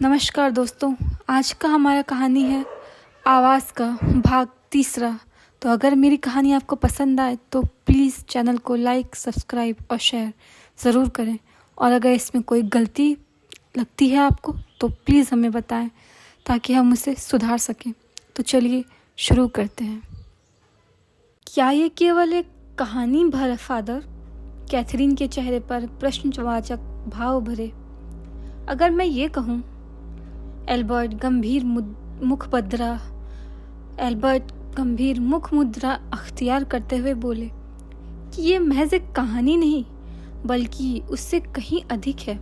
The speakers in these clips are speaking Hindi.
नमस्कार दोस्तों, आज का हमारा कहानी है आवाज़ का भाग 3। तो अगर मेरी कहानी आपको पसंद आए तो प्लीज़ चैनल को लाइक, सब्सक्राइब और शेयर ज़रूर करें। और अगर इसमें कोई गलती लगती है आपको तो प्लीज़ हमें बताएं ताकि हम उसे सुधार सकें। तो चलिए शुरू करते हैं। क्या ये केवल एक कहानी भर फादर? कैथरीन के चेहरे पर प्रश्नवाचक भाव भरे। अगर मैं ये कहूँ, एल्बर्ट गंभीर मुख मुद्रा अख्तियार करते हुए बोले कि ये महज एक कहानी नहीं बल्कि उससे कहीं अधिक है।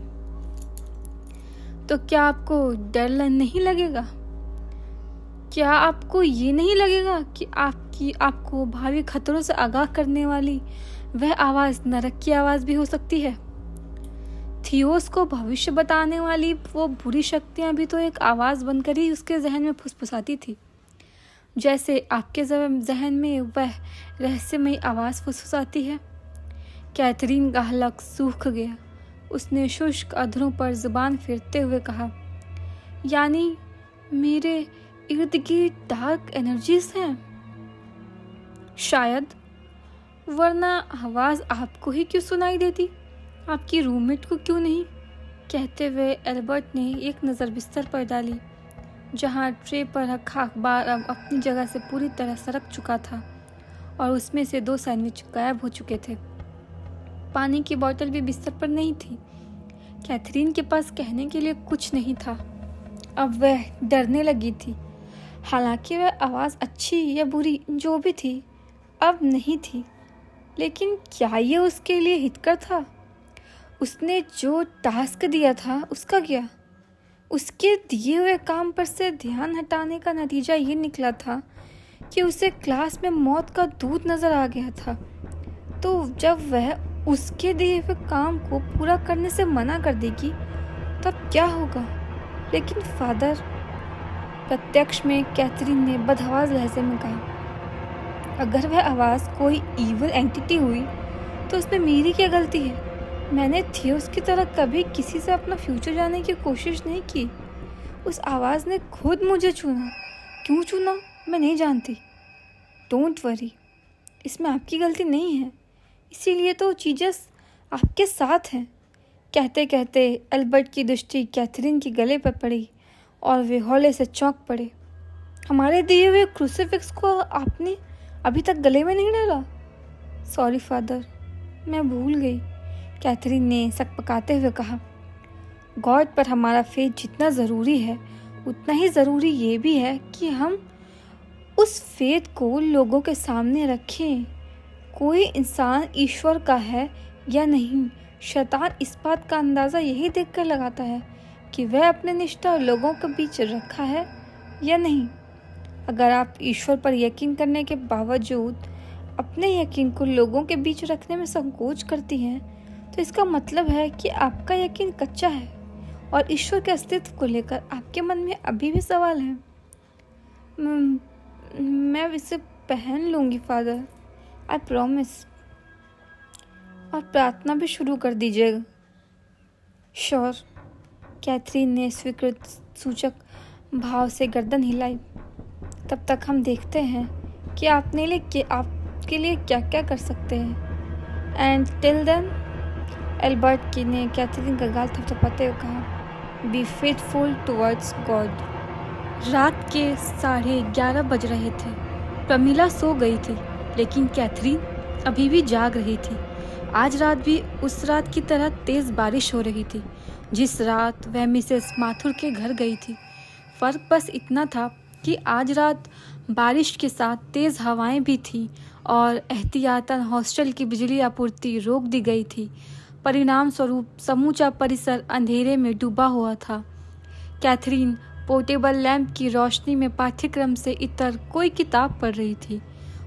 तो क्या आपको डर नहीं लगेगा? क्या आपको ये नहीं लगेगा कि आपको भावी खतरों से आगाह करने वाली वह आवाज़ नरक की आवाज़ भी हो सकती है? थियोस को भविष्य बताने वाली वो बुरी शक्तियां भी तो एक आवाज़ बनकर ही उसके जहन में फुसफुसाती थी, जैसे आपके जहन में वह रहस्यमयी आवाज़ फुसफुसाती है। कैथरीन का हलक सूख गया। उसने शुष्क अधरों पर जुबान फेरते हुए कहा, यानी मेरे इर्द गिर्द डार्क एनर्जीज हैं? शायद, वरना आवाज़ आपको ही क्यों सुनाई देती, आपकी रूममेट को क्यों नहीं? कहते हुए एल्बर्ट ने एक नज़र बिस्तर पर डाली, जहां ट्रे पर रखा अखबार अब अपनी जगह से पूरी तरह सरक चुका था और उसमें से 2 सैंडविच गायब हो चुके थे। पानी की बोतल भी बिस्तर पर नहीं थी। कैथरीन के पास कहने के लिए कुछ नहीं था। अब वह डरने लगी थी। हालांकि वह आवाज़ अच्छी या बुरी जो भी थी, अब नहीं थी, लेकिन क्या ये उसके लिए हितकर था? उसने जो टास्क दिया था उसका क्या? उसके दिए हुए काम पर से ध्यान हटाने का नतीजा ये निकला था कि उसे क्लास में मौत का दूत नजर आ गया था। तो जब वह उसके दिए हुए काम को पूरा करने से मना कर देगी तब क्या होगा? लेकिन फादर, प्रत्यक्ष में कैथरीन ने बदहवास लहजे में कहा, अगर वह आवाज़ कोई ईवल एंटिटी हुई तो उसमें मेरी क्या गलती है? मैंने थियोस की तरह कभी किसी से अपना फ्यूचर जानने की कोशिश नहीं की। उस आवाज़ ने खुद मुझे चुना। क्यों चुना मैं नहीं जानती। डोंट वरी, इसमें आपकी गलती नहीं है, इसीलिए तो चीज़ें आपके साथ हैं। कहते कहते एल्बर्ट की दृष्टि कैथरीन के गले पर पड़ी और वे हौले से चौंक पड़े। हमारे दिए हुए क्रूसीफिक्स को आपने अभी तक गले में नहीं डाला? सॉरी फादर, मैं भूल गई, कैथरीन ने सकपकाते हुए कहा। गॉड पर हमारा फेथ जितना ज़रूरी है उतना ही ज़रूरी ये भी है कि हम उस फेथ को लोगों के सामने रखें। कोई इंसान ईश्वर का है या नहीं, शैतान इस बात का अंदाज़ा यही देखकर लगाता है कि वह अपने निष्ठा लोगों के बीच रखा है या नहीं। अगर आप ईश्वर पर यकीन करने के बावजूद अपने यकीन को लोगों के बीच रखने में संकोच करती हैं तो इसका मतलब है कि आपका यकीन कच्चा है और ईश्वर के अस्तित्व को लेकर आपके मन में अभी भी सवाल है। मैं इसे पहन लूँगी फादर, आई प्रॉमिस। और प्रार्थना भी शुरू कर दीजिएगा। श्योर, कैथरीन ने स्वीकृत सूचक भाव से गर्दन हिलाई। तब तक हम देखते हैं कि आपके लिए क्या क्या कर सकते हैं। एंड टिल देन, एल्बर्ट ने कैथरीन का गाल थपथपाते हुए कहा, बी फेथफुल टुवर्ड्स गॉड। रात के 11:30 बज रहे थे। प्रमीला सो गई थी, लेकिन कैथरीन अभी भी जाग रही थी। आज रात भी उस रात की तरह तेज़ बारिश हो रही थी जिस रात वह मिसेस माथुर के घर गई थी। फ़र्क बस इतना था कि आज रात बारिश के साथ तेज़ हवाएं भी थीं और एहतियातन हॉस्टल की बिजली आपूर्ति रोक दी गई थी। परिणाम स्वरूप समूचा परिसर अंधेरे में डूबा हुआ था। कैथरीन पोर्टेबल लैंप की रोशनी में पाठ्यक्रम से इतर कोई किताब पढ़ रही थी।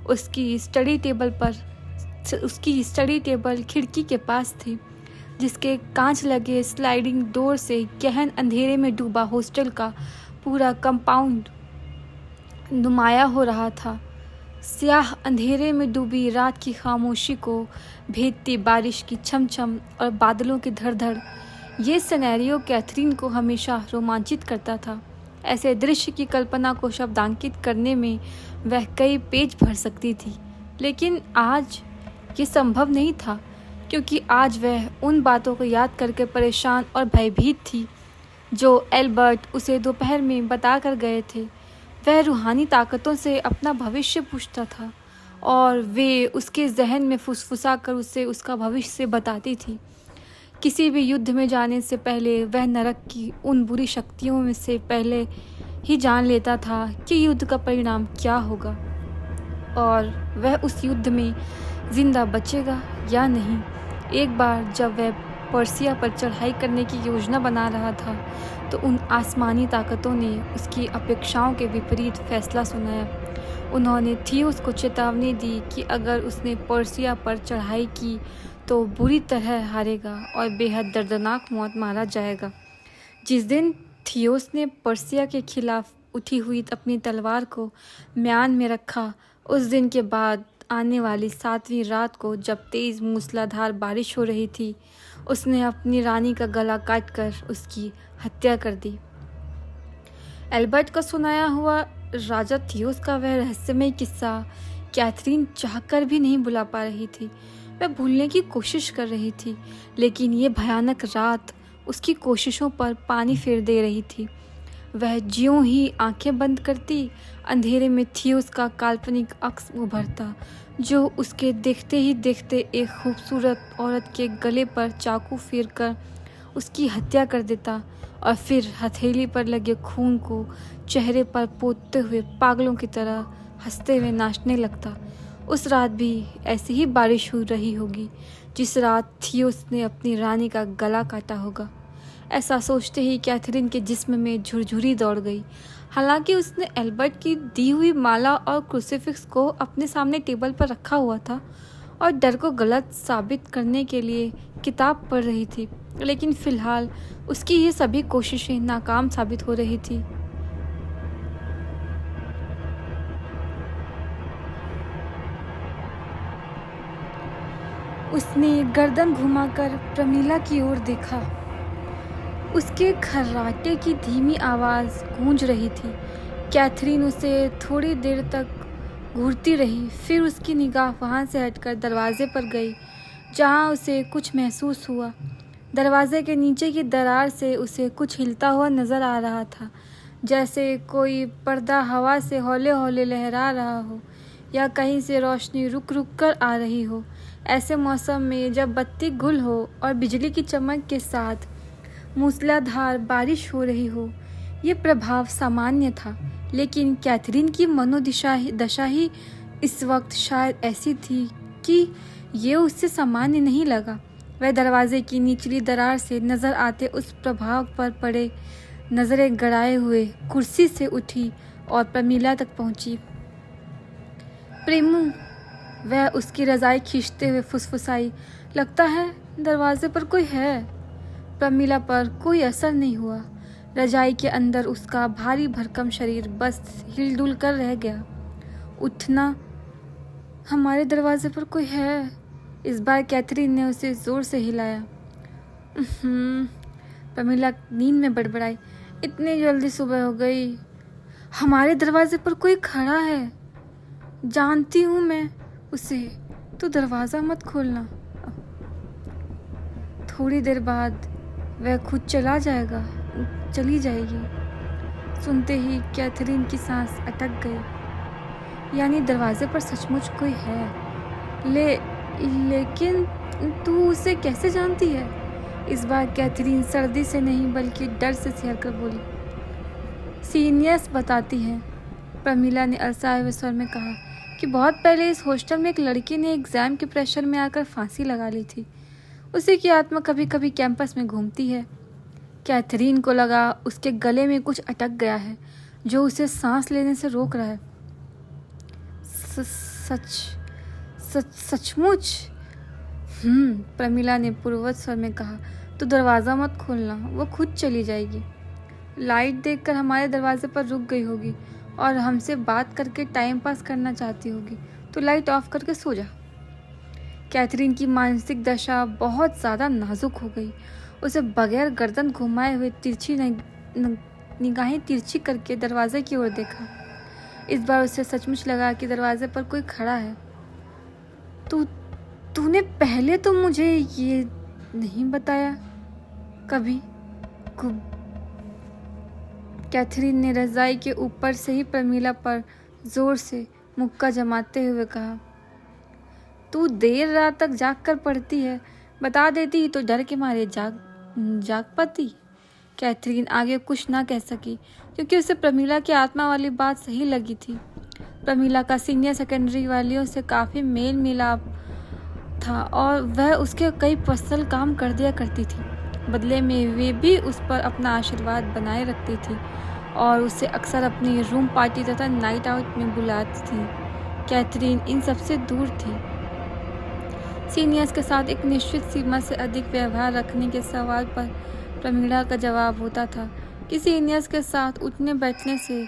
उसकी स्टडी टेबल खिड़की के पास थी, जिसके कांच लगे स्लाइडिंग डोर से गहन अंधेरे में डूबा हॉस्टल का पूरा कंपाउंड नुमाया हो रहा था। स्याह अंधेरे में डूबी रात की खामोशी को भेदती बारिश की छमछम और बादलों की धड़धड़ ये सिनेरियो कैथरीन को हमेशा रोमांचित करता था। ऐसे दृश्य की कल्पना को शब्दांकित करने में वह कई पेज भर सकती थी, लेकिन आज ये संभव नहीं था, क्योंकि आज वह उन बातों को याद करके परेशान और भयभीत थी जो एल्बर्ट उसे दोपहर में बता कर गए थे। वह रूहानी ताकतों से अपना भविष्य पूछता था और वे उसके जहन में फुसफुसा कर उसे उसका भविष्य बताती थी। किसी भी युद्ध में जाने से पहले वह नरक की उन बुरी शक्तियों में से पहले ही जान लेता था कि युद्ध का परिणाम क्या होगा और वह उस युद्ध में जिंदा बचेगा या नहीं। एक बार जब वह पर्सिया पर चढ़ाई करने की योजना बना रहा था तो उन आसमानी ताकतों ने उसकी अपेक्षाओं के विपरीत फैसला सुनाया। उन्होंने थियोस को चेतावनी दी कि अगर उसने पर्सिया पर चढ़ाई की तो बुरी तरह हारेगा और बेहद दर्दनाक मौत मारा जाएगा। जिस दिन थियोस ने पर्सिया के खिलाफ उठी हुई अपनी तलवार को म्यान में रखा, उस दिन के बाद आने वाली 7वीं रात को जब तेज मूसलाधार बारिश हो रही थी, उसने अपनी रानी का गला काटकर उसकी हत्या कर दी। एल्बर्ट का सुनाया हुआ राजा थियोस का वह रहस्यमय किस्सा कैथरीन चाहकर भी नहीं भुला पा रही थी। वह भूलने की कोशिश कर रही थी, लेकिन ये भयानक रात उसकी कोशिशों पर पानी फेर दे रही थी। वह ज्यों ही आंखें बंद करती, अंधेरे में थियोस का काल्पनिक अक्स उभरता, जो उसके देखते ही देखते एक खूबसूरत औरत के गले पर चाकू फेर कर उसकी हत्या कर देता और फिर हथेली पर लगे खून को चेहरे पर पोतते हुए पागलों की तरह हंसते हुए नाचने लगता। उस रात भी ऐसी ही बारिश हो रही होगी जिस रात थियोस ने अपनी रानी का गला काटा होगा। ऐसा सोचते ही कैथरीन के जिस्म में झुरझुरी दौड़ गई। हालांकि उसने एल्बर्ट की दी हुई माला और क्रूसीफिक्स को अपने सामने टेबल पर रखा हुआ था और डर को गलत साबित करने के लिए किताब पढ़ रही थी, लेकिन फिलहाल उसकी ये सभी कोशिशें नाकाम साबित हो रही थी। उसने गर्दन घुमाकर प्रमीला की ओर देखा। उसके खर्राटे की धीमी आवाज़ गूंज रही थी। कैथरीन उसे थोड़ी देर तक घूरती रही, फिर उसकी निगाह वहाँ से हटकर दरवाजे पर गई, जहाँ उसे कुछ महसूस हुआ। दरवाजे के नीचे की दरार से उसे कुछ हिलता हुआ नज़र आ रहा था, जैसे कोई पर्दा हवा से हौले हौले लहरा रहा हो या कहीं से रोशनी रुक रुक कर आ रही हो। ऐसे मौसम में जब बत्ती गुल हो और बिजली की चमक के साथ मूसलाधार बारिश हो रही हो, ये प्रभाव सामान्य था, लेकिन कैथरीन की दशा ही इस वक्त शायद ऐसी थी कि ये उससे सामान्य नहीं लगा। वह दरवाजे की निचली दरार से नज़र आते उस प्रभाव पर पड़े नज़रें गड़ाए हुए कुर्सी से उठी और प्रमीला तक पहुंची। प्रेमू, वह उसकी रज़ाई खींचते हुए फुसफुसाई, लगता है दरवाजे पर कोई है। प्रमीला पर कोई असर नहीं हुआ। रजाई के अंदर उसका भारी भरकम शरीर बस हिलडुल कर रह गया। उठना, हमारे दरवाजे पर कोई है। इस बार कैथरीन ने उसे जोर से हिलाया। प्रमीला नींद में बड़बड़ाई, इतनी जल्दी सुबह हो गई। हमारे दरवाजे पर कोई खड़ा है। जानती हूँ मैं उसे, तो दरवाज़ा मत खोलना। थोड़ी देर बाद वह खुद चली जाएगी। सुनते ही कैथरीन की सांस अटक गई। यानी दरवाजे पर सचमुच कोई है। लेकिन तू उसे कैसे जानती है? इस बार कैथरीन सर्दी से नहीं बल्कि डर से सिहर कर बोली। सीनियर्स बताती हैं, प्रमीला ने अलसाए हुए स्वर में कहा, कि बहुत पहले इस हॉस्टल में एक लड़की ने एग्ज़ाम के प्रेशर में आकर फांसी लगा ली थी। उसी की आत्मा कभी कभी कैंपस में घूमती है। कैथरीन को लगा उसके गले में कुछ अटक गया है जो उसे सांस लेने से रोक रहा है। सचमुच? प्रमीला ने पूर्ववत स्वर में कहा, तो दरवाज़ा मत खोलना, वो खुद चली जाएगी। लाइट देखकर हमारे दरवाजे पर रुक गई होगी और हमसे बात करके टाइम पास करना चाहती होगी, तो लाइट ऑफ करके सो जा। कैथरीन की मानसिक दशा बहुत ज़्यादा नाजुक हो गई। उसे बगैर गर्दन घुमाए हुए निगाहें तिरछी करके दरवाजे की ओर देखा। इस बार उसे सचमुच लगा कि दरवाजे पर कोई खड़ा है। तूने पहले तो मुझे ये नहीं बताया कभी। कैथरीन ने रजाई के ऊपर से ही प्रमीला पर जोर से मुक्का जमाते हुए कहा, तू देर रात तक जाग कर पढ़ती है, बता देती तो डर के मारे जाग पाती। कैथरीन आगे कुछ ना कह सकी क्योंकि उसे प्रमीला की आत्मा वाली बात सही लगी थी। प्रमीला का सीनियर सेकेंडरी वालियों से काफ़ी मेल मिलाप था और वह उसके कई पर्सनल काम कर दिया करती थी। बदले में वे भी उस पर अपना आशीर्वाद बनाए रखती थी और उसे अक्सर अपनी रूम पार्टी तथा नाइट आउट में बुलाती थी। कैथरीन इन सबसे दूर थी। सीनियर्स के साथ एक निश्चित सीमा से अधिक व्यवहार रखने के सवाल पर प्रमीला का जवाब होता था कि सीनियर्स के साथ उठने बैठने से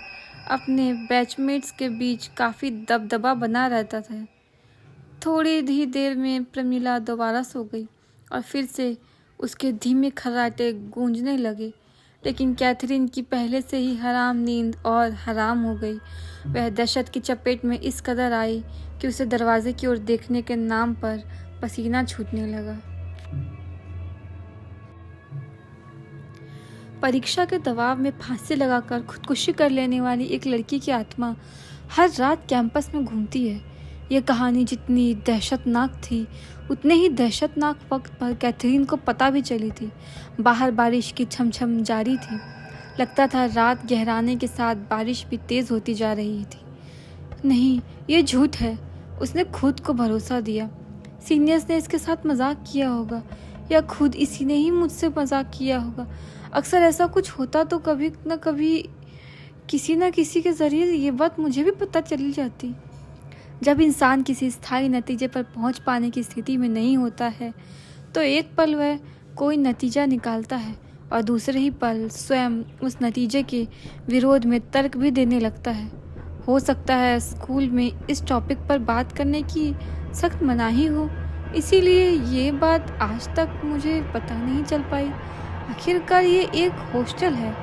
अपने बैचमेट्स के बीच काफ़ी दबदबा बना रहता था। थोड़ी ही देर में प्रमीला दोबारा सो गई और फिर से उसके धीमे खर्राटे गूंजने लगे, लेकिन कैथरीन की पहले से ही हराम नींद और हराम हो गई। वह दहशत की चपेट में इस कदर आई कि उसे दरवाजे की ओर देखने के नाम पर पसीना छूटने लगा। परीक्षा के दबाव में फांसी लगाकर खुदकुशी कर लेने वाली एक लड़की की आत्मा हर रात कैंपस में घूमती है। यह कहानी जितनी दहशतनाक थी उतने ही दहशतनाक वक्त पर कैथरीन को पता भी चली थी। बाहर बारिश की छमछम जारी थी। लगता था रात गहराने के साथ बारिश भी तेज़ होती जा रही थी। नहीं, ये झूठ है, उसने खुद को भरोसा दिया। सीनियर्स ने इसके साथ मजाक किया होगा या खुद इसी ने ही मुझसे मजाक किया होगा। अक्सर ऐसा कुछ होता तो कभी न कभी किसी न किसी के ज़रिए ये बात मुझे भी पता चली जाती। जब इंसान किसी स्थायी नतीजे पर पहुंच पाने की स्थिति में नहीं होता है तो एक पल वह कोई नतीजा निकालता है और दूसरे ही पल स्वयं उस नतीजे के विरोध में तर्क भी देने लगता है। हो सकता है स्कूल में इस टॉपिक पर बात करने की सख्त मनाही हो, इसीलिए ये बात आज तक मुझे पता नहीं चल पाई। आखिरकार ये एक हॉस्टल है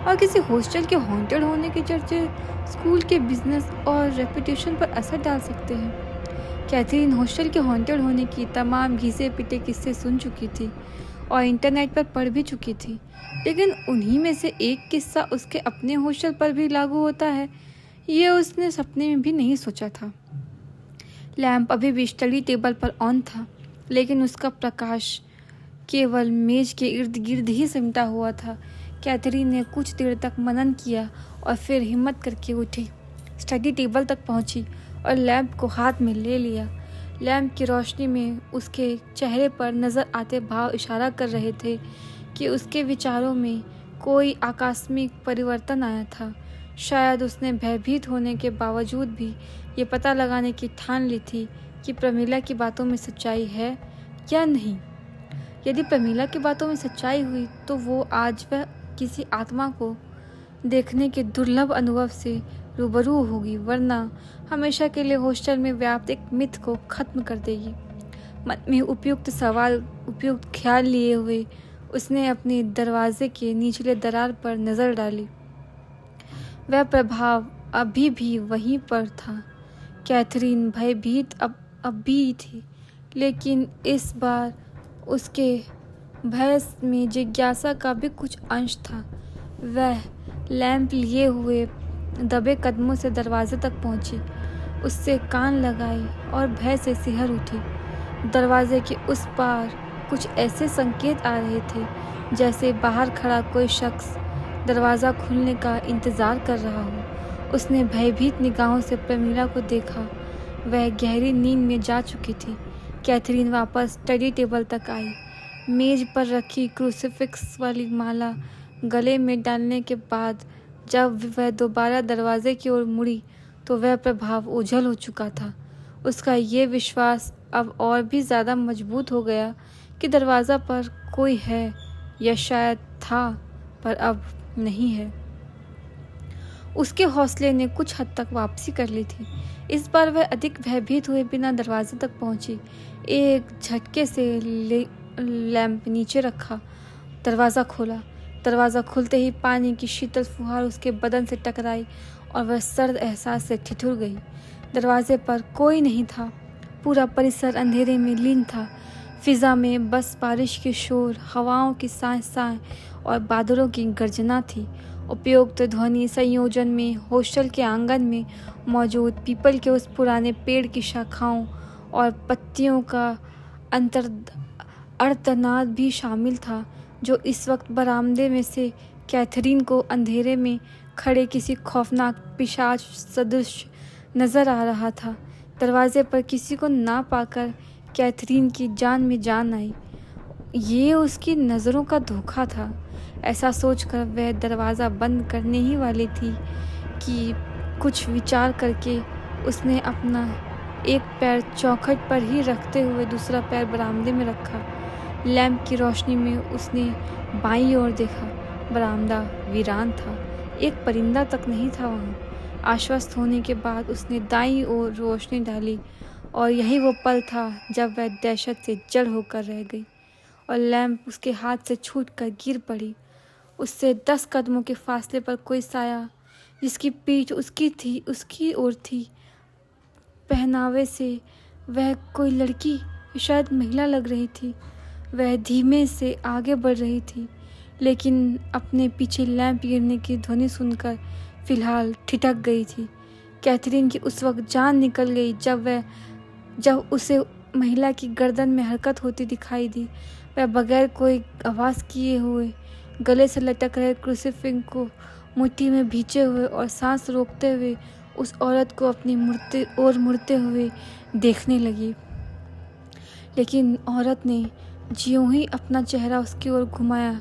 और किसी हॉस्टल के हॉन्टेड होने के चर्चे स्कूल के बिजनेस और रेपुटेशन पर असर डाल सकते हैं। कैथरीन हॉस्टल के हॉन्टेड होने की तमाम घिसे पिटे किस्से सुन चुकी थी और इंटरनेट पर पढ़ भी चुकी थी, लेकिन उन्हीं में से एक किस्सा उसके अपने हॉस्टल पर भी लागू होता है, ये उसने सपने में भी नहीं सोचा था। लैंप अभी भी स्टडी टेबल पर ऑन था, लेकिन उसका प्रकाश केवल मेज के इर्द गिर्द ही सिमटा हुआ था। कैथरीन ने कुछ देर तक मनन किया और फिर हिम्मत करके उठी, स्टडी टेबल तक पहुंची और लैंप को हाथ में ले लिया। लैंप की रोशनी में उसके चेहरे पर नज़र आते भाव इशारा कर रहे थे कि उसके विचारों में कोई आकस्मिक परिवर्तन आया था। शायद उसने भयभीत होने के बावजूद भी ये पता लगाने की ठान ली थी कि प्रमीला की बातों में सच्चाई है या नहीं। यदि प्रमीला की बातों में सच्चाई हुई तो वो आज वह किसी आत्मा को देखने के दुर्लभ अनुभव से रूबरू होगी, वरना हमेशा के लिए हॉस्टल में व्याप्त एक मिथ को खत्म कर देगी। मन में उपयुक्त ख्याल लिए हुए उसने अपने दरवाजे के निचले दरार पर नज़र डाली। वह प्रभाव अभी भी वहीं पर था। कैथरीन भयभीत अब भी थी, लेकिन इस बार उसके भय में जिज्ञासा का भी कुछ अंश था। वह लैंप लिए हुए दबे कदमों से दरवाजे तक पहुंची, उससे कान लगाए और भय से सिहर उठी। दरवाजे के उस पार कुछ ऐसे संकेत आ रहे थे जैसे बाहर खड़ा कोई शख्स दरवाज़ा खुलने का इंतज़ार कर रहा हो। उसने भयभीत निगाहों से प्रमीला को देखा। वह गहरी नींद में जा चुकी थी। कैथरीन वापस स्टडी टेबल तक आई। मेज पर रखी क्रूसिफिक्स वाली माला गले में डालने के बाद जब वह दोबारा दरवाजे की ओर मुड़ी तो वह प्रभाव ओझल हो चुका था। उसका ये विश्वास अब और भी ज़्यादा मजबूत हो गया कि दरवाज़ा पर कोई है, या शायद था पर अब नहीं है। उसके हौसले ने कुछ हद तक वापसी कर ली थी। इस बार वह अधिक भयभीत हुए बिना दरवाजे तक पहुंची। एक झटके से लैंप नीचे रखा दरवाज़ा खोला। दरवाज़ा खुलते ही पानी की शीतल फुहार उसके बदन से टकराई और वह सर्द एहसास से ठिठुर गई। दरवाजे पर कोई नहीं था। पूरा परिसर अंधेरे में लीन था। फिज़ा में बस बारिश के शोर, हवाओं की साए और बादलों की गर्जना थी। उपयुक्त ध्वनि संयोजन में हॉस्टल के आंगन में मौजूद पीपल के उस पुराने पेड़ की शाखाओं और पत्तियों का अर्तनाद भी शामिल था, जो इस वक्त बरामदे में से कैथरीन को अंधेरे में खड़े किसी खौफनाक पिशाच सदृश नजर आ रहा था। दरवाजे पर किसी को ना पाकर कैथरीन की जान में जान आई। ये उसकी नज़रों का धोखा था। ऐसा सोचकर वह दरवाज़ा बंद करने ही वाली थी कि कुछ विचार करके उसने अपना एक पैर चौखट पर ही रखते हुए दूसरा पैर बरामदे में रखा। लैंप की रोशनी में उसने बाईं ओर देखा। बरामदा वीरान था। एक परिंदा तक नहीं था वहाँ। आश्वस्त होने के बाद उसने दाईं ओर रोशनी डाली और यही वो पल था जब वह दहशत से जड़ होकर रह गई और लैंप उसके हाथ से छूटकर गिर पड़ी। उससे 10 कदमों के फासले पर कोई साया, जिसकी पीठ उसकी ओर थी। पहनावे से वह कोई लड़की, शायद महिला लग रही थी। वह धीमे से आगे बढ़ रही थी, लेकिन अपने पीछे लैंप गिरने की ध्वनि सुनकर फिलहाल ठिठक गई थी। कैथरीन की उस वक्त जान निकल गई जब उसे महिला की गर्दन में हरकत होती दिखाई दी। वह बगैर कोई आवाज़ किए हुए गले से लटक रहे क्रूसीफिक्स को मुट्ठी में भींचे हुए और सांस रोकते हुए उस औरत को अपनी मुड़ते हुए देखने लगी। लेकिन औरत ने ज्यों ही अपना चेहरा उसकी ओर घुमाया,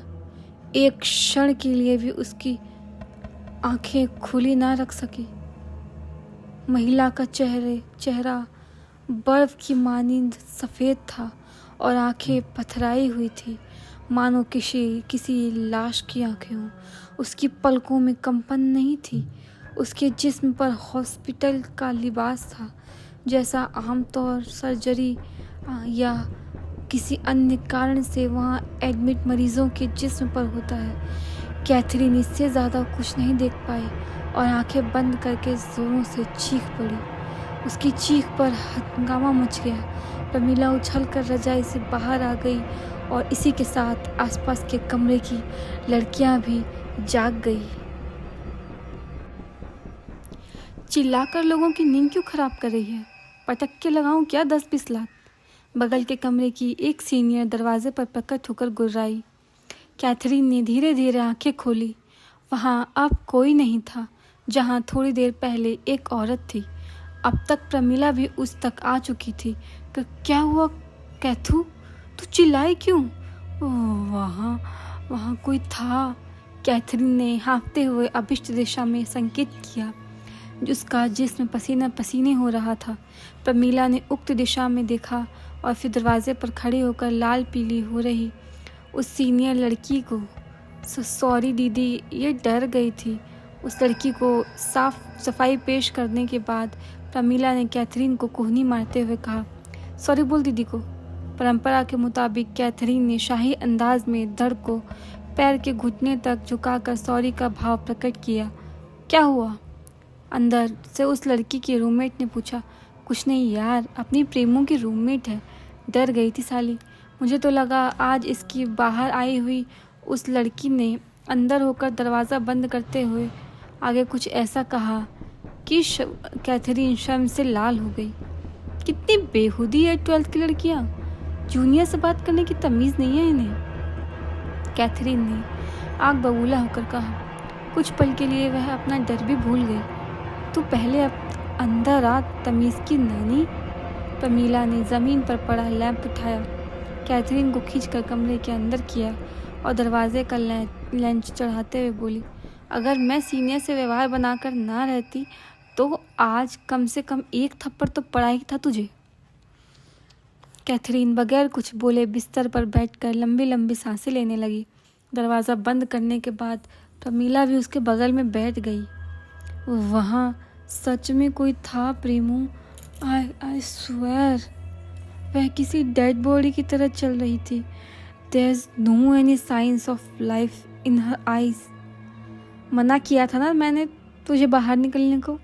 एक क्षण के लिए भी उसकी आंखें खुली ना रख सकी। महिला का चेहरा बर्फ की मानिंद सफ़ेद था और आंखें पथराई हुई थी, मानो किसी लाश की आंखें हों। उसकी पलकों में कंपन नहीं थी। उसके जिस्म पर हॉस्पिटल का लिबास था, जैसा आमतौर सर्जरी या किसी अन्य कारण से वहाँ एडमिट मरीजों के जिस्म पर होता है। कैथरीन इससे ज़्यादा कुछ नहीं देख पाई और आंखें बंद करके ज़ोरों से चीख पड़ी। उसकी चीख पर हंगामा मच गया। प्रमीला उछलकर रजाई से बाहर आ गई और इसी के साथ आसपास के कमरे की लड़कियां भी जाग गई। चिल्लाकर लोगों की नींद क्यों खराब कर रही है? पटक के लगाऊं क्या 10-20 लात? बगल के कमरे की एक सीनियर दरवाजे पर प्रकट होकर गुर्राई। कैथरीन ने धीरे धीरे आंखें खोली। वहाँ अब कोई नहीं था, जहाँ थोड़ी देर पहले एक औरत थी। अब तक प्रमीला भी उस तक आ चुकी थी। क्या हुआ कैथू? तू चिल्लाई क्यों? वहाँ कोई था। कैथरीन ने हाँफते हुए अभिष्ट दिशा में संकेत किया, जिसका जिस्म पसीना पसीने हो रहा था। प्रमीला ने उक्त दिशा में देखा और फिर दरवाजे पर खड़े होकर लाल पीली हो रही उस सीनियर लड़की को। सॉरी दीदी, ये डर गई थी। उस लड़की को साफ सफाई पेश करने के बाद प्रमीला ने कैथरीन को कोहनी मारते हुए कहा, सॉरी बोल दीदी को। परंपरा के मुताबिक कैथरीन ने शाही अंदाज में धड़ को पैर के घुटने तक झुकाकर सॉरी का भाव प्रकट किया। क्या हुआ? अंदर से उस लड़की की रूममेट ने पूछा। कुछ नहीं यार, अपनी प्रेमों की रूममेट है। डर गई थी साली। मुझे तो लगा आज इसकी बाहर आई हुई उस लड़की ने अंदर होकर दरवाज़ा बंद करते हुए आगे कुछ ऐसा कहा कि कैथरीन शर्म से लाल हो गई। कितनी बेहुदी है 12th की लड़कियाँ। जूनियर से बात करने की तमीज़ नहीं है इन्हें। कैथरीन ने आग बबूला होकर कहा। कुछ पल के लिए वह अपना डर भी भूल गई। तू पहले अब अंदर आ, तमीज़ की नानी। प्रमीला ने ज़मीन पर पड़ा लैंप उठाया, कैथरीन को खींचकर कमरे के अंदर किया और दरवाजे का लैंच चढ़ाते हुए बोली, अगर मैं सीनियर से व्यवहार बनाकर ना रहती तो आज कम से कम एक थप्पड़ तो पड़ा ही था तुझे। कैथरीन बगैर कुछ बोले बिस्तर पर बैठकर लंबी लंबी सांसें लेने लगी। दरवाज़ा बंद करने के बाद प्रमीला भी उसके बगल में बैठ गई। वहाँ सच में कोई था प्रेमू। आई स्वेयर वह किसी डेड बॉडी की तरह चल रही थी। there's no any signs of life in her eyes. मना किया था ना मैंने तुझे बाहर निकलने को।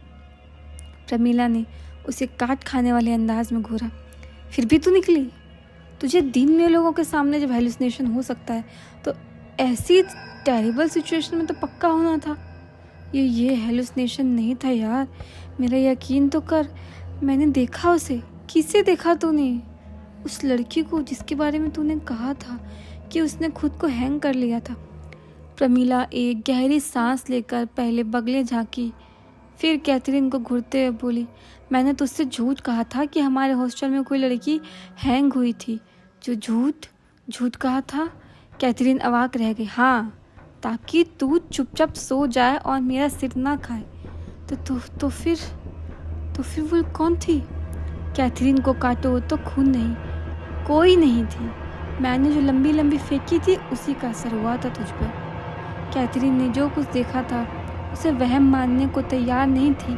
प्रमीला ने उसे काट खाने वाले अंदाज में घूरा। फिर भी तू निकली। तुझे दिन में लोगों के सामने जब हेलुसिनेशन हो सकता है तो ऐसी टेरिबल सिचुएशन में तो पक्का होना था। ये हेलुसिनेशन नहीं था यार, मेरा यकीन तो कर। मैंने देखा उसे। किसे देखा तूने? उस लड़की को जिसके बारे में तूने कहा था कि उसने खुद को हैंग कर लिया था। प्रमीला एक गहरी सांस लेकर पहले बगले झांकी, फिर कैथरीन को घूरते हुए बोली, मैंने तुझसे झूठ कहा था कि हमारे हॉस्टल में कोई लड़की हैंग हुई थी। जो झूठ कहा था? कैथरीन अवाक रह गई। हाँ, ताकि तू चुपचाप सो जाए और मेरा सिर ना खाए। तो फिर वो कौन थी? कैथरीन को काटो तो खून नहीं, कोई नहीं थी। मैंने जो लंबी लंबी फेंकी थी उसी का असर हुआ था तुझ पर। कैथरीन ने जो कुछ देखा था उसे वहम मानने को तैयार नहीं थी,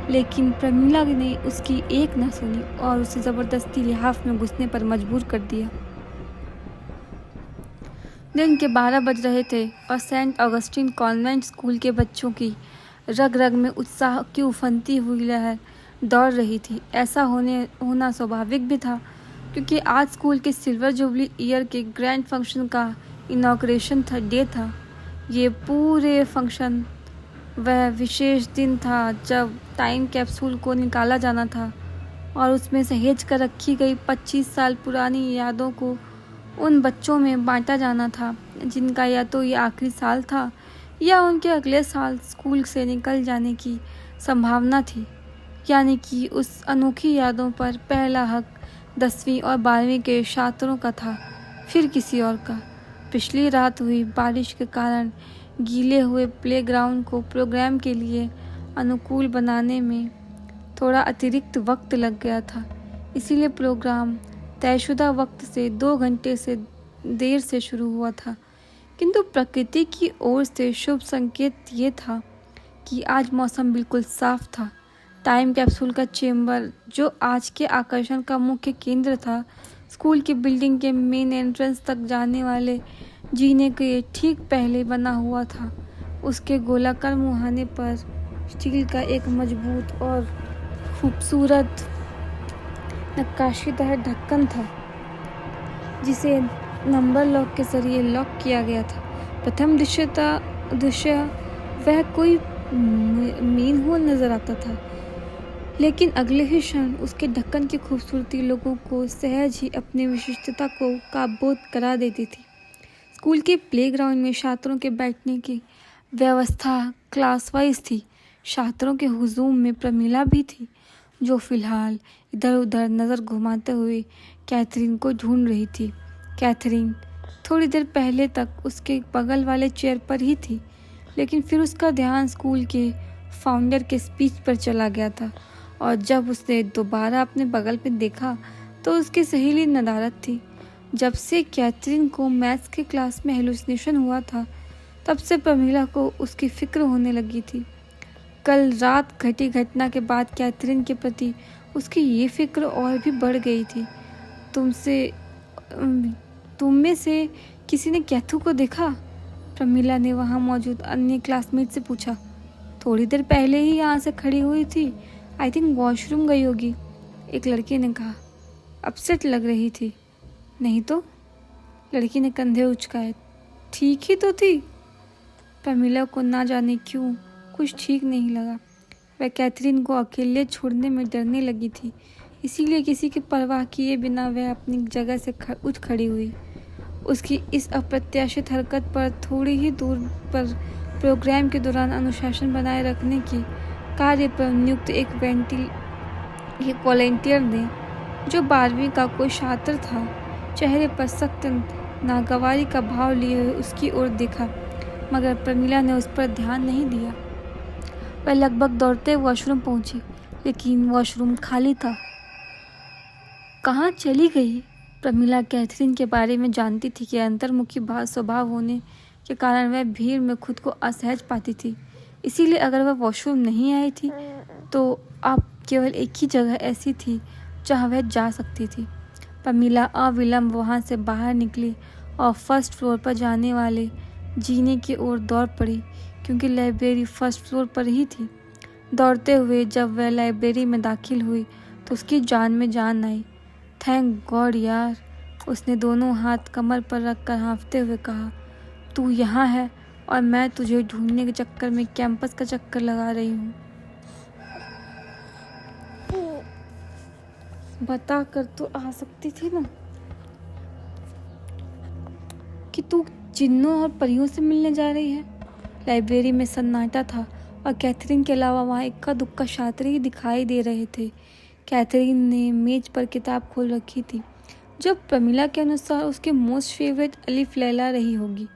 लेकिन प्रमीला ने उसकी एक न सुनी और उसे ज़बरदस्ती लिहाफ में घुसने पर मजबूर कर दिया। दिन के 12 बज रहे थे और सेंट ऑगस्टिन कॉन्वेंट स्कूल के बच्चों की रग रग में उत्साह की उफनती हुई लहर दौड़ रही थी। ऐसा होना स्वाभाविक भी था, क्योंकि आज स्कूल के सिल्वर जुबली ईयर के ग्रैंड फंक्शन का इनॉग्रेशन डे था। ये पूरे फंक्शन वह विशेष दिन था जब टाइम कैप्सूल को निकाला जाना था और उसमें सहेज कर रखी गई 25 साल पुरानी यादों को उन बच्चों में बांटा जाना था जिनका या तो ये आखिरी साल था या उनके अगले साल स्कूल से निकल जाने की संभावना थी। यानी कि उस अनोखी यादों पर पहला हक 10वीं और 12वीं के छात्रों का था, फिर किसी और का। पिछली रात हुई बारिश के कारण गीले हुए प्लेग्राउंड को प्रोग्राम के लिए अनुकूल बनाने में थोड़ा अतिरिक्त वक्त लग गया था, इसीलिए प्रोग्राम तयशुदा वक्त से 2 घंटे से देर से शुरू हुआ था। किंतु प्रकृति की ओर से शुभ संकेत ये था कि आज मौसम बिल्कुल साफ था। टाइम कैप्सूल का चेंबर, जो आज के आकर्षण का मुख्य केंद्र था, स्कूल की बिल्डिंग के मेन एंट्रेंस तक जाने वाले जीने के ठीक पहले बना हुआ था। उसके गोलाकार मुहाने पर स्टील का एक मजबूत और खूबसूरत नक्काशीदार ढक्कन था, जिसे नंबर लॉक के जरिए लॉक किया गया था। प्रथम दृश्य वह कोई मेन होल नजर आता था, लेकिन अगले ही क्षण उसके ढक्कन की खूबसूरती लोगों को सहज ही अपनी विशिष्टता को काबूद करा देती थी। स्कूल के प्लेग्राउंड में छात्रों के बैठने की व्यवस्था क्लास वाइज थी। छात्रों के हुजूम में प्रमीला भी थी, जो फिलहाल इधर उधर नज़र घुमाते हुए कैथरीन को ढूंढ रही थी। कैथरीन थोड़ी देर पहले तक उसके बगल वाले चेयर पर ही थी, लेकिन फिर उसका ध्यान स्कूल के फाउंडर के स्पीच पर चला गया था और जब उसने दोबारा अपने बगल में देखा तो उसकी सहेली नदारत थी। जब से कैथरीन को मैथ्स के क्लास में हेलुसिनेशन हुआ था, तब से प्रमीला को उसकी फिक्र होने लगी थी। कल रात घटी घटना के बाद कैथरीन के प्रति उसकी ये फिक्र और भी बढ़ गई थी। तुम में से किसी ने कैथू को देखा? प्रमीला ने वहाँ मौजूद अन्य क्लासमेट से पूछा। थोड़ी देर पहले ही यहाँ से खड़ी हुई थी, आई थिंक वॉशरूम गई होगी, एक लड़की ने कहा। अपसेट लग रही थी। नहीं तो? लड़की ने कंधे उचकाए। ठीक ही तो थी। प्रमीला को ना जाने क्यों कुछ ठीक नहीं लगा। वह कैथरीन को अकेले छोड़ने में डरने लगी थी, इसीलिए किसी की परवाह किए बिना वह अपनी जगह से उठ खड़ी हुई। उसकी इस अप्रत्याशित हरकत पर थोड़ी ही दूर पर प्रोग्राम के दौरान अनुशासन बनाए रखने की कार्य पर नियुक्त एक वॉलेंटियर ने, जो 12वीं का कोई छात्र था, चेहरे पर सख्त नागवारी का भाव लिए हुए उसकी ओर देखा, मगर प्रमीला ने उस पर ध्यान नहीं दिया। वह लगभग दौड़ते वॉशरूम पहुंची, लेकिन वॉशरूम खाली था। कहाँ चली गई? प्रमीला कैथरीन के बारे में जानती थी कि अंतर्मुखी स्वभाव होने के कारण वह भीड़ में खुद को असहज पाती थी, इसीलिए अगर वह वॉशरूम नहीं आई थी तो अब केवल एक ही जगह ऐसी थी जहाँ वह जा सकती थी। प्रमीला अविलंब वहाँ से बाहर निकली और फर्स्ट फ्लोर पर जाने वाले जीने की ओर दौड़ पड़ी, क्योंकि लाइब्रेरी फर्स्ट फ्लोर पर ही थी। दौड़ते हुए जब वह लाइब्रेरी में दाखिल हुई तो उसकी जान में जान आई। थैंक गॉड यार, उसने दोनों हाथ कमर पर रखकर हाँफते हुए कहा। तू यहाँ है और मैं तुझे ढूंढने के चक्कर में कैंपस का चक्कर लगा रही हूँ। बता कर तो आ सकती थी ना कि तू जिन्नों और परियों से मिलने जा रही है। लाइब्रेरी में सन्नाटा था और कैथरीन के अलावा वहाँ इक्का दुक्का छात्र ही दिखाई दे रहे थे। कैथरीन ने मेज पर किताब खोल रखी थी, जो प्रमिला के अनुसार उसके मोस्ट फेवरेट अलिफ लैला रही होगी,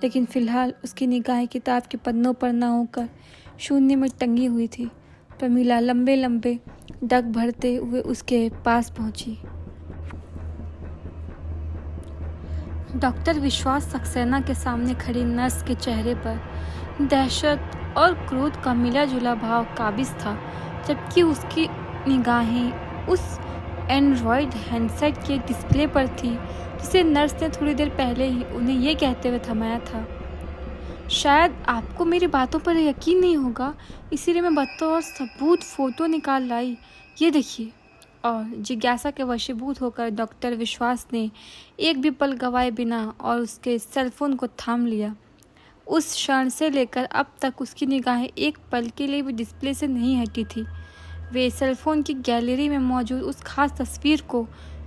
लेकिन फिलहाल उसकी निगाहें किताब के पन्नों पर न होकर शून्य में टंगी हुई थी। प्रमिला लंबे लंबे डग भरते हुए उसके पास पहुंची। डॉक्टर विश्वास सक्सेना के सामने खड़ी नर्स के चेहरे पर दहशत और क्रोध का मिला जुला भाव काबिज था, जबकि उसकी निगाहें उस एंड्रॉयड हैंडसेट के डिस्प्ले पर थी जिसे नर्स ने थोड़ी देर पहले ही उन्हें ये कहते हुए थमाया था। शायद आपको मेरी बातों पर यकीन नहीं होगा, इसीलिए मैं बतौर सबूत फ़ोटो निकाल लाई, ये देखिए। और जिज्ञासा के वशीभूत होकर डॉक्टर विश्वास ने एक भी पल गवाए बिना और उसके सेलफोन को थाम लिया। उस क्षण से लेकर अब तक उसकी निगाहें एक पल के लिए भी डिस्प्ले से नहीं हटी थी। वे सेलफोन की गैलरी में मौजूद उस खास तस्वीर को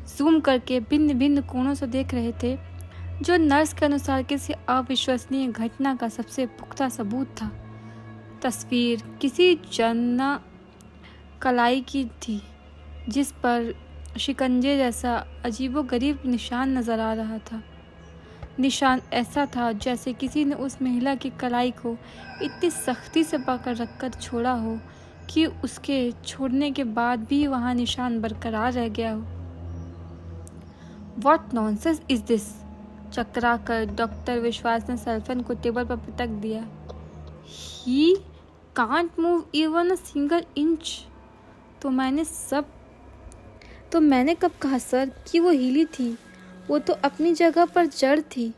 जूम करके भिन्न भिन्न कोणों से देख रहे थे, जो नर्स के अनुसार किसी अविश्वसनीय घटना का सबसे पुख्ता सबूत था। तस्वीर किसी जन्ना कलाई की थी, जिस पर शिकंजे जैसा अजीबोगरीब निशान नजर आ रहा था। निशान ऐसा था जैसे किसी ने उस महिला की कलाई को इतनी सख्ती से पकड़ रखकर छोड़ा हो कि उसके छोड़ने के बाद भी वहां निशान बरकरार रह गया हो। What nonsense is this? चकरा कर डॉक्टर विश्वास ने सेलफोन को टेबल पर पटक दिया। He can't move even a single inch. तो मैंने कब कहा सर कि वो हिली थी? वो तो अपनी जगह पर जड़ थी,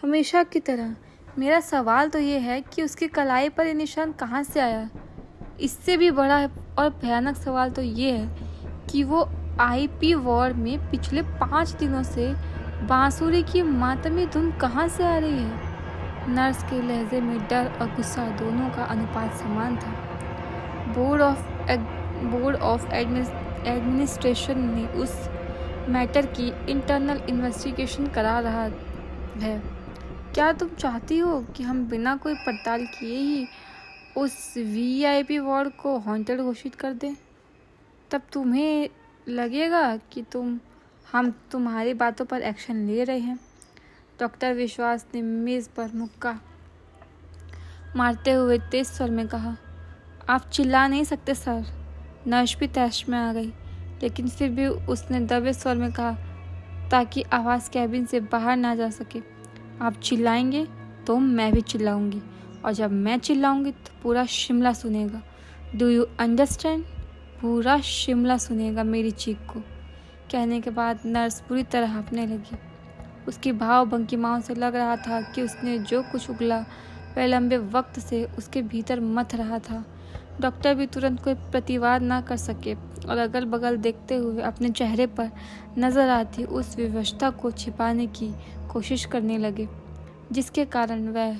हमेशा की तरह। मेरा सवाल तो ये है कि उसकी कलाई पर ये निशान कहाँ से आया? इससे भी बड़ा और भयानक सवाल तो ये है कि वो आईपी वार्ड में पिछले 5 दिनों से बांसुरी की मातमी धुन कहाँ से आ रही है? नर्स के लहजे में डर और गुस्सा दोनों का अनुपात समान था। बोर्ड ऑफ एडमिनिस्ट्रेशन ने उस मैटर की इंटरनल इन्वेस्टिगेशन करा रहा है। क्या तुम चाहती हो कि हम बिना कोई पड़ताल किए ही उस वीआईपी वार्ड को हॉन्टेड घोषित कर दें? तब तुम्हें लगेगा कि हम तुम्हारी बातों पर एक्शन ले रहे हैं। डॉक्टर विश्वास ने मेज़ पर मुक्का मारते हुए तेज स्वर में कहा। आप चिल्ला नहीं सकते सर। नर्स भी तैश में आ गई, लेकिन फिर भी उसने दबे स्वर में कहा, ताकि आवाज़ कैबिन से बाहर ना जा सके। आप चिल्लाएंगे तो मैं भी चिल्लाऊंगी, और जब मैं चिल्लाऊंगी तो पूरा शिमला सुनेगा। Do you understand? पूरा शिमला सुनेगा मेरी चीख को। कहने के बाद नर्स पूरी तरह हाँफने लगी। उसकी भाव भंगिमाओं से लग रहा था कि उसने जो कुछ उगला वह लंबे वक्त से उसके भीतर मथ रहा था। डॉक्टर भी तुरंत कोई प्रतिवाद ना कर सके और अगल बगल देखते हुए अपने चेहरे पर नजर आती उस विवशता को छिपाने की कोशिश करने लगे, जिसके कारण वह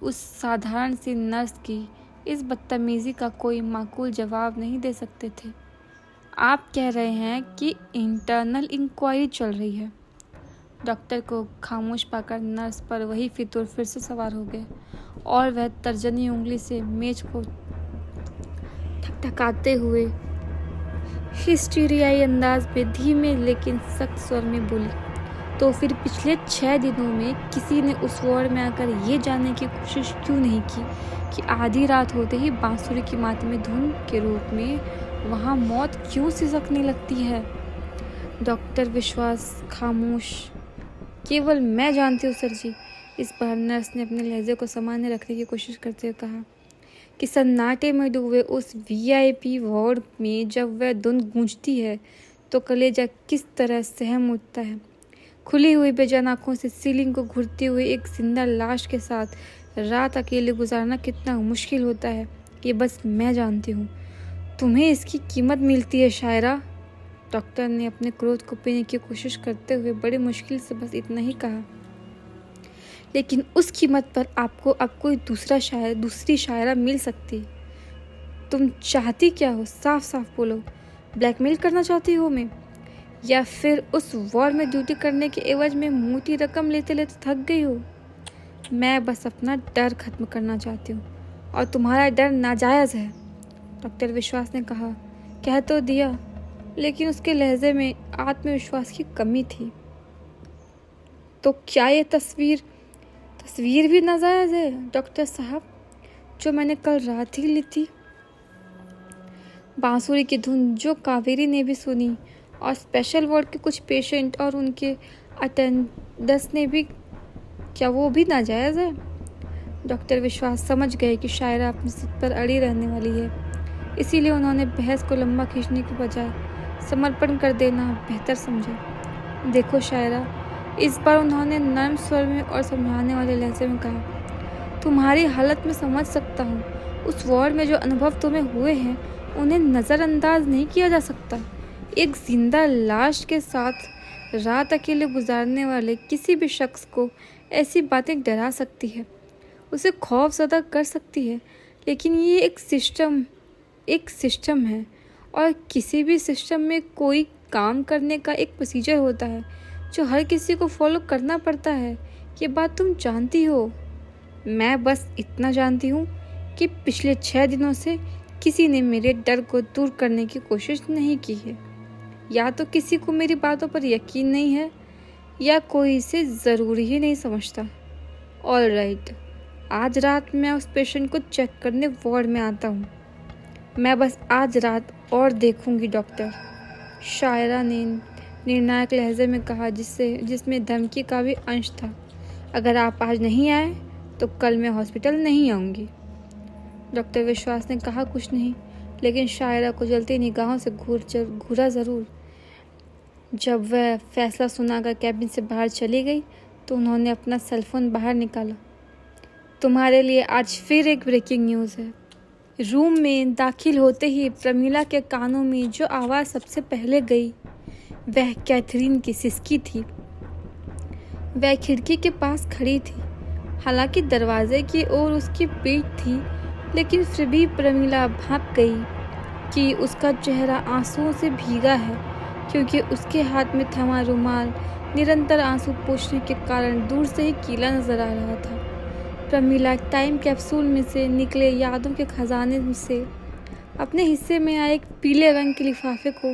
उस साधारण सी नर्स की इस बदतमीजी का कोई माकूल जवाब नहीं दे सकते थे। आप कह रहे हैं कि इंटरनल इंक्वायरी चल रही है। डॉक्टर को खामोश पाकर नर्स पर वही फितूर फिर से सवार हो गए और वह तर्जनी उंगली से मेज को ठकठकाते हुए हिस्टीरियाई अंदाज में धीमे लेकिन सख्त स्वर में बोली, तो फिर पिछले 6 दिनों में किसी ने उस वार्ड में आकर ये जानने की कोशिश क्यों नहीं की कि आधी रात होते ही बांसुरी की मातमी धुन के रूप में वहाँ मौत क्यों सिसकने लगती है? डॉक्टर विश्वास खामोश। केवल मैं जानती हूँ सर जी। इस बार नर्स ने अपने लहजे को सामान्य रखने की कोशिश करते हुए कहा कि सन्नाटे में डूबे उस वीआईपी वार्ड में जब वह धुन गूंजती है तो कलेजा किस तरह सहम उठता है। खुली हुई बेजान आंखों से सीलिंग को घूरती हुई एक जिंदा लाश के साथ रात अकेले गुजारना कितना मुश्किल होता है ये बस मैं जानती हूँ। तुम्हें इसकी कीमत मिलती है शायरा। डॉक्टर ने अपने क्रोध को पीने की कोशिश करते हुए बड़ी मुश्किल से बस इतना ही कहा। लेकिन उस कीमत पर आपको अब कोई दूसरी शायरा मिल सकती। तुम चाहती क्या हो? साफ साफ बोलो। ब्लैकमेल करना चाहती हो मैं, या फिर उस वॉर में ड्यूटी करने के एवज में मोटी रकम लेते लेते थक गई हो? मैं बस अपना डर खत्म करना चाहती हूँ और तुम्हारा डर नाजायज़ है, डॉक्टर विश्वास ने कहा। कह तो दिया, लेकिन उसके लहजे में आत्मविश्वास की कमी थी। तो क्या ये तस्वीर भी नाजायज़ है डॉक्टर साहब, जो मैंने कल रात ही ली थी? बांसुरी की धुन जो कावेरी ने भी सुनी और स्पेशल वार्ड के कुछ पेशेंट और उनके अटेंडेंट्स ने भी, क्या वो भी नाजायज़ है? डॉक्टर विश्वास समझ गए कि शायरा अपनी जिद पर अड़ी रहने वाली है, इसीलिए उन्होंने बहस को लंबा खींचने के बजाय समर्पण कर देना बेहतर समझा। देखो शायरा, इस बार उन्होंने नर्म स्वर में और समझाने वाले लहजे में कहा, तुम्हारी हालत में समझ सकता हूँ। उस वार्ड में जो अनुभव तुम्हें हुए हैं उन्हें नज़रअंदाज नहीं किया जा सकता। एक जिंदा लाश के साथ रात अकेले गुजारने वाले किसी भी शख्स को ऐसी बातें डरा सकती है, उसे खौफज़दा कर सकती है, लेकिन ये एक सिस्टम है और किसी भी सिस्टम में कोई काम करने का एक प्रोसीजर होता है जो हर किसी को फॉलो करना पड़ता है। ये बात तुम जानती हो। मैं बस इतना जानती हूँ कि पिछले 6 दिनों से किसी ने मेरे डर को दूर करने की कोशिश नहीं की है। या तो किसी को मेरी बातों पर यकीन नहीं है या कोई इसे ज़रूरी ही नहीं समझता। ऑल राइट, आज रात मैं उस पेशेंट को चेक करने वार्ड में आता हूँ। मैं बस आज रात और देखूंगी डॉक्टर, शायरा ने निर्णायक लहजे में कहा, जिसमें धमकी का भी अंश था। अगर आप आज नहीं आए तो कल मैं हॉस्पिटल नहीं आऊँगी। डॉक्टर विश्वास ने कहा कुछ नहीं, लेकिन शायरा को जलती निगाहों से घूरा ज़रूर। जब वह फैसला सुनाकर कैबिन से बाहर चली गई तो उन्होंने अपना सेलफोन बाहर निकाला। तुम्हारे लिए आज फिर एक ब्रेकिंग न्यूज़ है। रूम में दाखिल होते ही प्रमीला के कानों में जो आवाज़ सबसे पहले गई वह कैथरीन की सिसकी थी। वह खिड़की के पास खड़ी थी, हालांकि दरवाजे की ओर उसकी पीठ थी, लेकिन फिर भी प्रमीला भाप गई कि उसका चेहरा आंसुओं से भीगा है, क्योंकि उसके हाथ में थमा रुमाल निरंतर आंसू पोंछने के कारण दूर से ही गीला नजर आ रहा था। प्रमीला टाइम कैप्सूल में से निकले यादों के खजाने से अपने हिस्से में आए एक पीले रंग के लिफाफे को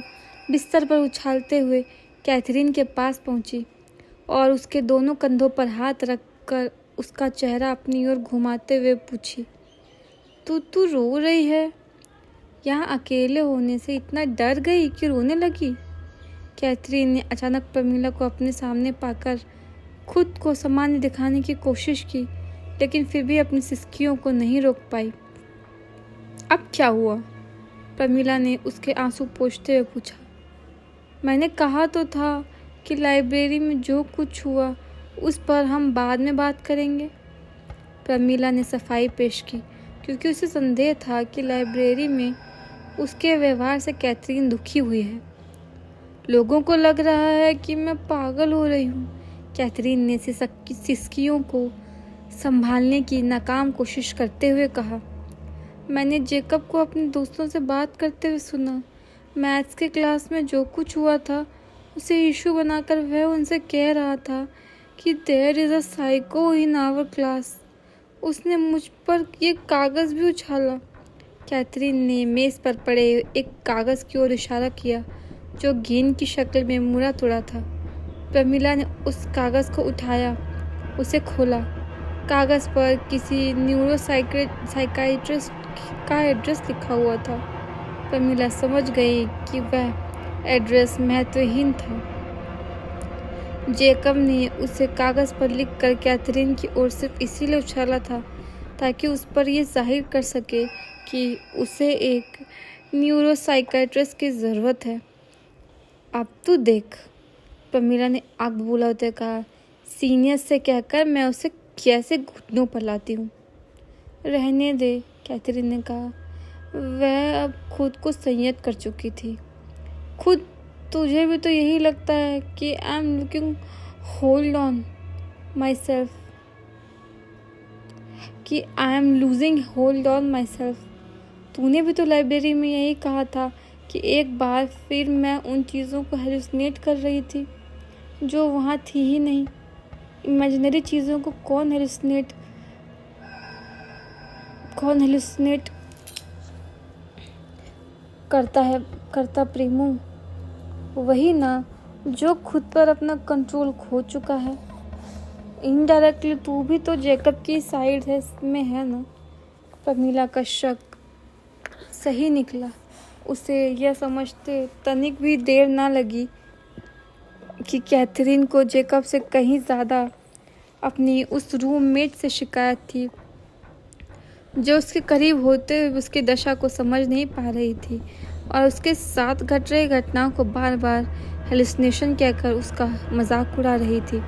बिस्तर पर उछालते हुए कैथरीन के पास पहुंची और उसके दोनों कंधों पर हाथ रखकर उसका चेहरा अपनी ओर घुमाते हुए पूछी, तू रो रही है? यहाँ अकेले होने से इतना डर गई कि रोने लगी? कैथरीन ने अचानक प्रमीला को अपने सामने पाकर खुद को सामान्य दिखाने की कोशिश की, लेकिन फिर भी अपनी सिसकियों को नहीं रोक पाई। अब क्या हुआ? प्रमीला ने उसके आंसू पोंछते हुए पूछा। मैंने कहा तो था कि लाइब्रेरी में जो कुछ हुआ उस पर हम बाद में बात करेंगे। प्रमीला ने सफाई पेश की, क्योंकि उसे संदेह था कि लाइब्रेरी में उसके व्यवहार से कैथरीन दुखी हुई है। लोगों को लग रहा है कि मैं पागल हो रही हूँ, कैथरीन ने सिसकियों को संभालने की नाकाम कोशिश करते हुए कहा। मैंने जेकब को अपने दोस्तों से बात करते हुए सुना। मैथ्स के क्लास में जो कुछ हुआ था उसे इशू बनाकर वह उनसे कह रहा था कि there is a psycho in our class. उसने मुझ पर ये कागज़ भी उछाला। कैथरीन ने मेज़ पर पड़े एक कागज़ की ओर इशारा किया जो गेंद की शक्ल में मुड़ा तुड़ा था। प्रमीला ने उस कागज़ को उठाया, उसे खोला। कागज़ पर किसी न्यूरोसाइकाइट्रिस्ट का एड्रेस लिखा हुआ था। प्रमीला समझ गई कि वह एड्रेस महत्वहीन था। जेकब ने उसे कागज़ पर लिखकर कैथरीन की ओर सिर्फ इसीलिए उछाला था ताकि उस पर यह जाहिर कर सके कि उसे एक न्यूरोसाइकाइट्रिस्ट की ज़रूरत है। अब तू देख, प्रमीला ने आग बबूला होते कहा। सीनियर से कहकर मैं उसे कैसे घुटनों पर लाती हूँ। रहने दे, कैथरीन ने कहा। वह अब खुद को संयत कर चुकी थी। खुद तुझे भी तो यही लगता है कि I am looking hold on myself, कि I am losing hold on myself. तूने भी तो लाइब्रेरी में यही कहा था कि एक बार फिर मैं उन चीज़ों को हेलुसिनेट कर रही थी जो वहाँ थी ही नहीं। इमेजिनरी चीज़ों को कौन हेलुसिनेट करता प्रेमू? वही ना जो खुद पर अपना कंट्रोल खो चुका है। इनडायरेक्टली तू भी तो जेकब की साइड में है ना। प्रमीला का शक सही निकला। उसे यह समझते तनिक भी देर ना लगी कि कैथरीन को जेकब से कहीं ज़्यादा अपनी उस रूममेट से शिकायत थी जो उसके करीब होते हुए उसकी दशा को समझ नहीं पा रही थी और उसके साथ घट रही घटनाओं को बार बार हेलुसिनेशन कहकर उसका मजाक उड़ा रही थी।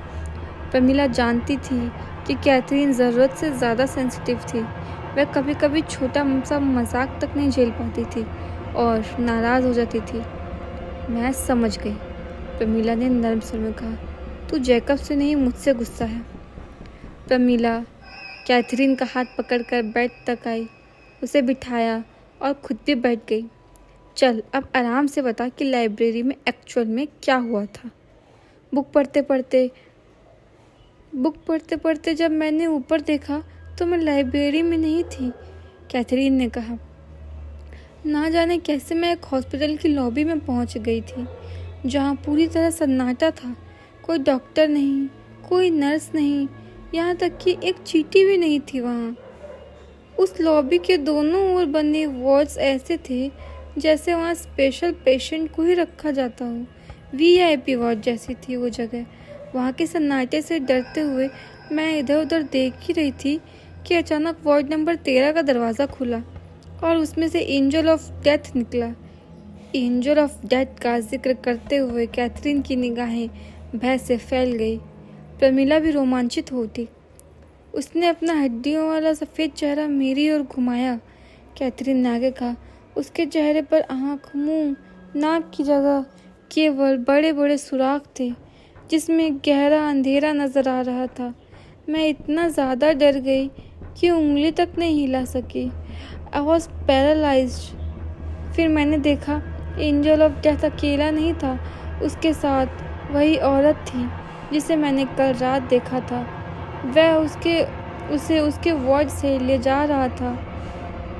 प्रमीला जानती थी कि कैथरीन ज़रूरत से ज़्यादा सेंसिटिव थी। वह कभी कभी छोटा सा मजाक तक नहीं झेल पाती थी और नाराज़ हो जाती थी। मैं समझ गई, प्रमीला ने नर्म स्वर में कहा। तू जेकब से नहीं, मुझसे गुस्सा है। प्रमीला कैथरीन का हाथ पकड़कर बेड तक आई, उसे बिठाया और खुद भी बैठ गई। चल अब आराम से बता कि लाइब्रेरी में एक्चुअल में क्या हुआ था। बुक पढ़ते पढ़ते जब मैंने ऊपर देखा तो मैं लाइब्रेरी में नहीं थी, कैथरीन ने कहा। ना जाने कैसे मैं एक हॉस्पिटल की लॉबी में पहुंच गई थी जहां पूरी तरह सन्नाटा था। कोई डॉक्टर नहीं, कोई नर्स नहीं, यहाँ तक कि एक चींटी भी नहीं थी वहाँ। उस लॉबी के दोनों ओर बने वार्ड्स ऐसे थे जैसे वहाँ स्पेशल पेशेंट को ही रखा जाता हो। वीआईपी वार्ड जैसी थी वो जगह। वहाँ के सन्नाटे से डरते हुए मैं इधर उधर देख ही रही थी कि अचानक वार्ड नंबर 13 का दरवाज़ा खुला और उसमें से एंजल ऑफ डेथ निकला। एंजल ऑफ डेथ का जिक्र करते हुए कैथरीन की निगाहें भय से फैल गई। प्रमीला भी रोमांचित हो उठी। उसने अपना हड्डियों वाला सफ़ेद चेहरा मेरी ओर घुमाया। कैथरीन ने आगे कहा। उसके चेहरे पर आँख, मुंह, नाक की जगह केवल बड़े बड़े सुराख थे जिसमें गहरा अंधेरा नजर आ रहा था। मैं इतना ज़्यादा डर गई कि उंगली तक नहीं हिला सकी। I was paralysed. फिर मैंने देखा एंजल ऑफ डेथ अकेला नहीं था, उसके साथ वही औरत थी जिसे मैंने कल रात देखा था। वह उसे उसके वार्ड से ले जा रहा था।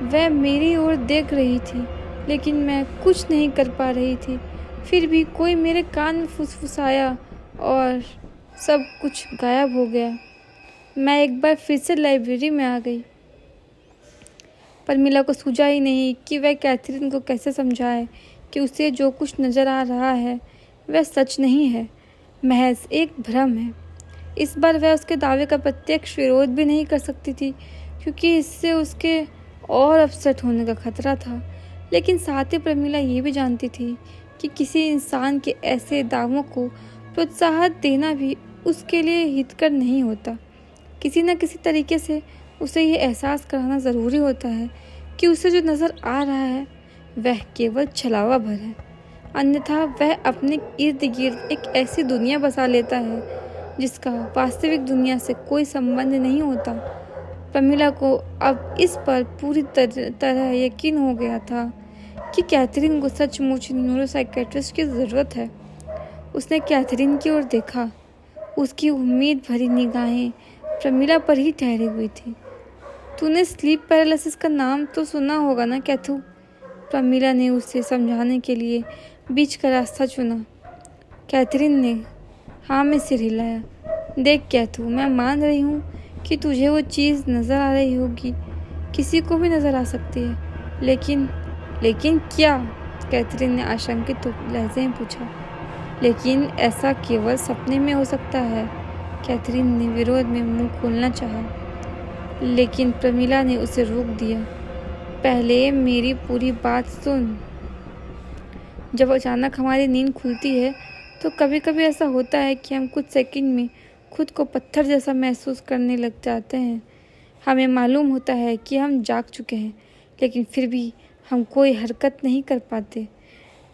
वह मेरी ओर देख रही थी लेकिन मैं कुछ नहीं कर पा रही थी। फिर भी कोई मेरे कान में फुसफुसाया और सब कुछ गायब हो गया। मैं एक बार फिर से लाइब्रेरी में आ गई। प्रमीला को सूझा ही नहीं कि वह कैथरीन को कैसे समझाए कि उसे जो कुछ नज़र आ रहा है वह सच नहीं है, महज एक भ्रम है। इस बार वह उसके दावे का प्रत्यक्ष विरोध भी नहीं कर सकती थी क्योंकि इससे उसके और अपसेट होने का खतरा था। लेकिन साथ ही प्रमीला ये भी जानती थी कि किसी इंसान के ऐसे दावों को प्रोत्साहन देना भी उसके लिए हितकर नहीं होता। किसी न किसी तरीके से उसे ये एहसास कराना ज़रूरी होता है कि उसे जो नज़र आ रहा है वह केवल छलावा भर है, अन्यथा वह अपने इर्द गिर्द एक ऐसी दुनिया बसा लेता है जिसका वास्तविक दुनिया से कोई संबंध नहीं होता। प्रमीला को अब इस पर पूरी तरह यकीन हो गया था कि कैथरीन को सचमुच न्यूरोसाइकेट्रिस्ट की ज़रूरत है। उसने कैथरीन की ओर देखा। उसकी उम्मीद भरी निगाहें प्रमीला पर ही ठहरी हुई थी। तूने स्लीप पैरालिसिस का नाम तो सुना होगा ना कैथू? प्रमीला ने उसे समझाने के लिए बीच का रास्ता चुना। कैथरीन ने हाँ में सिर हिलाया। देख कैथू, मैं मान रही हूँ कि तुझे वो चीज़ नज़र आ रही होगी, किसी को भी नज़र आ सकती है, लेकिन क्या? कैथरीन ने आशंकित लहजे में पूछा। लेकिन ऐसा केवल सपने में हो सकता है। कैथरीन ने विरोध में मुंह खोलना चाहा, लेकिन प्रमीला ने उसे रोक दिया। पहले मेरी पूरी बात सुन। जब अचानक हमारी नींद खुलती है तो कभी कभी ऐसा होता है कि हम कुछ सेकंड में खुद को पत्थर जैसा महसूस करने लग जाते हैं। हमें मालूम होता है कि हम जाग चुके हैं, लेकिन फिर भी हम कोई हरकत नहीं कर पाते,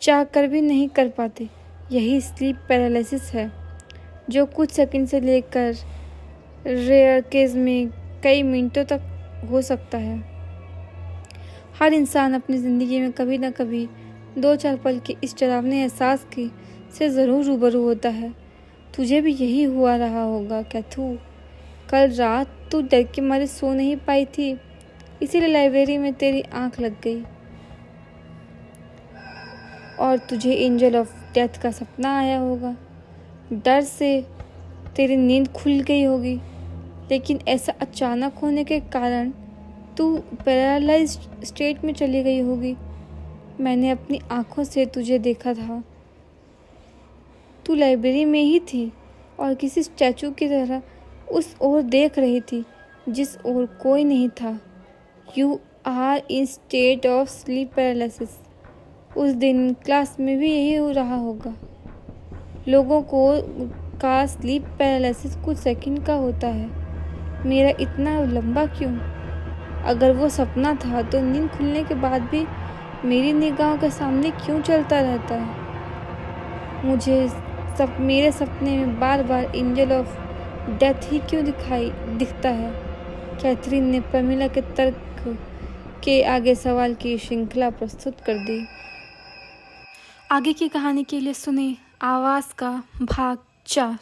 चाह कर भी नहीं कर पाते। यही स्लीप पैरालिसिस है, जो कुछ सेकंड से लेकर रेयर केस में कई मिनटों तक हो सकता है। हर इंसान अपनी ज़िंदगी में कभी ना कभी 2-4 पल के इस डरावने एहसास के से ज़रूर रूबरू होता है। तुझे भी यही हुआ रहा होगा कैथू। कल रात तू डर के मारे सो नहीं पाई थी, इसीलिए लाइब्रेरी में तेरी आंख लग गई और तुझे एंजल ऑफ डेथ का सपना आया होगा। डर से तेरी नींद खुल गई होगी, लेकिन ऐसा अचानक होने के कारण तू पैरालाइज्ड स्टेट में चली गई होगी। मैंने अपनी आंखों से तुझे देखा था। तू लाइब्रेरी में ही थी और किसी स्टैचू की तरह उस ओर देख रही थी जिस ओर कोई नहीं था। You are in state of sleep paralysis. उस दिन क्लास में भी यही हो रहा होगा। लोगों को का स्लीप पैरालिसिस कुछ सेकंड का होता है, मेरा इतना लंबा क्यों? अगर वो सपना था तो नींद खुलने के बाद भी मेरी निगाहों के सामने क्यों चलता रहता है? मेरे सपने में बार बार एंजल ऑफ डेथ ही क्यों दिखता है? कैथरीन ने प्रमिला के तर्क के आगे सवाल की श्रृंखला प्रस्तुत कर दी। आगे की कहानी के लिए सुने आवाज़ का भाग 4।